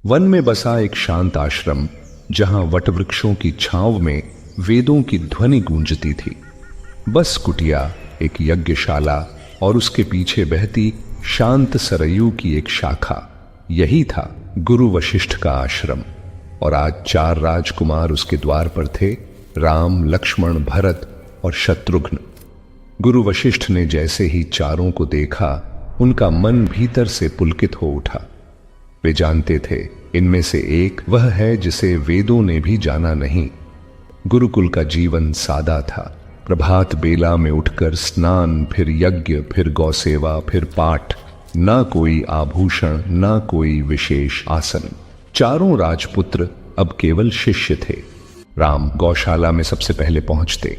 One में बसा एक शांत आश्रम, जहां वटवृक्षों की छांव में वेदों की ध्वनि गूंजती थी। बस कुटिया, एक यज्ञशाला और उसके पीछे बहती शांत सरयू की एक शाखा, यही था गुरु वशिष्ठ का आश्रम। और आज 4 राजकुमार उसके द्वार पर थे, राम, लक्ष्मण, भरत और शत्रुघ्न। गुरु वशिष्ठ ने जैसे ही चारों को देखा, उनका मन भीतर से पुलकित हो उठा। वे जानते थे इनमें से एक वह है जिसे वेदों ने भी जाना नहीं। गुरुकुल का जीवन सादा था। प्रभात बेला में उठकर स्नान, फिर यज्ञ, फिर गौसेवा, फिर पाठ। ना कोई आभूषण, ना कोई विशेष आसन। चारों राजपुत्र अब केवल शिष्य थे। राम गौशाला में सबसे पहले पहुंचते।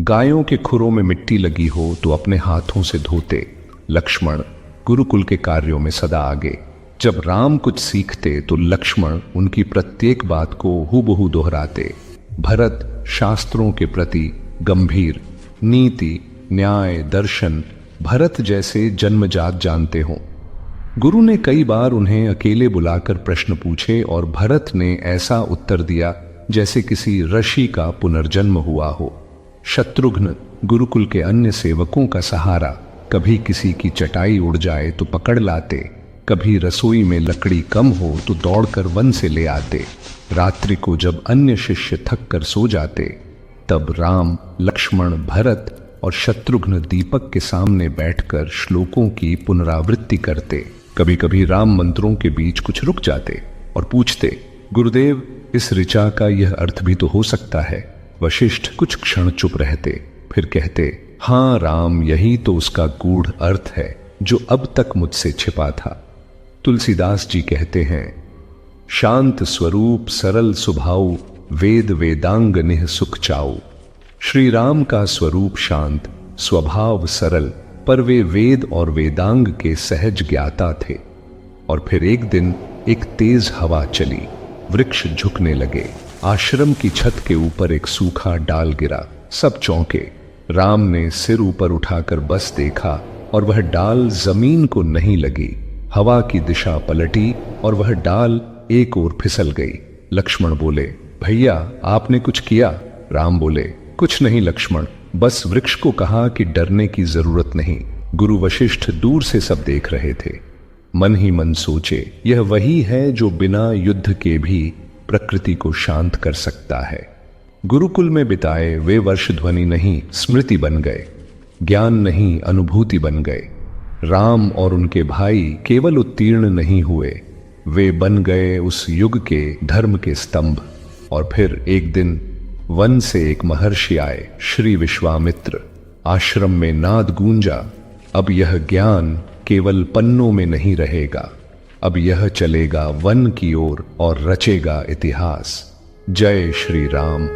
गायों के खुरों में मिट्टी लगी हो तो अपने हाथों से धोते। लक्ष्मण गुरुकुल के कार्यों में सदा आगे। जब राम कुछ सीखते तो लक्ष्मण उनकी प्रत्येक बात को हूबहू दोहराते। भरत शास्त्रों के प्रति गंभीर, नीति, न्याय, दर्शन भरत जैसे जन्मजात जानते हों। गुरु ने कई बार उन्हें अकेले बुलाकर प्रश्न पूछे और भरत ने ऐसा उत्तर दिया जैसे किसी ऋषि का पुनर्जन्म हुआ हो। शत्रुघ्न गुरुकुल के अन्य सेवकों का सहारा, कभी किसी की चटाई उड़ जाए तो पकड़ लाते, कभी रसोई में लकड़ी कम हो तो दौड़कर वन से ले आते। रात्रि को जब अन्य शिष्य थक कर सो जाते, तब राम, लक्ष्मण, भरत और शत्रुघ्न दीपक के सामने बैठकर श्लोकों की पुनरावृत्ति करते। कभी कभी राम मंत्रों के बीच कुछ रुक जाते और पूछते, गुरुदेव, इस ऋचा का यह अर्थ भी तो हो सकता है। वशिष्ठ कुछ क्षण चुप रहते, फिर कहते, हाँ राम, यही तो उसका गूढ़ अर्थ है जो अब तक मुझसे छिपा था। तुलसीदास जी कहते हैं, शांत स्वरूप सरल स्वभाव, वेद वेदांग निह सुख चाऊ। श्री राम का स्वरूप शांत, स्वभाव सरल, पर वे वेद और वेदांग के सहज ज्ञाता थे। और फिर एक दिन एक तेज हवा चली, वृक्ष झुकने लगे। आश्रम की छत के ऊपर एक सूखा डाल गिरा। सब चौंके। राम ने सिर ऊपर उठाकर बस देखा और वह डाल जमीन को नहीं लगी। हवा की दिशा पलटी और वह डाल एक ओर फिसल गई। लक्ष्मण बोले, भैया आपने कुछ किया? राम बोले, कुछ नहीं लक्ष्मण, बस वृक्ष को कहा कि डरने की जरूरत नहीं। गुरु वशिष्ठ दूर से सब देख रहे थे। मन ही मन सोचे, यह वही है जो बिना युद्ध के भी प्रकृति को शांत कर सकता है। गुरुकुल में बिताए वे वर्ष ध्वनि नहीं, स्मृति बन गए। ज्ञान नहीं, अनुभूति बन गए। राम और उनके भाई केवल उत्तीर्ण नहीं हुए, वे बन गए उस युग के धर्म के स्तंभ। और फिर एक दिन वन से एक महर्षि आए, श्री विश्वामित्र। आश्रम में नाद गूंजा, अब यह ज्ञान केवल पन्नों में नहीं रहेगा, अब यह चलेगा वन की ओर और रचेगा इतिहास। जय श्री राम।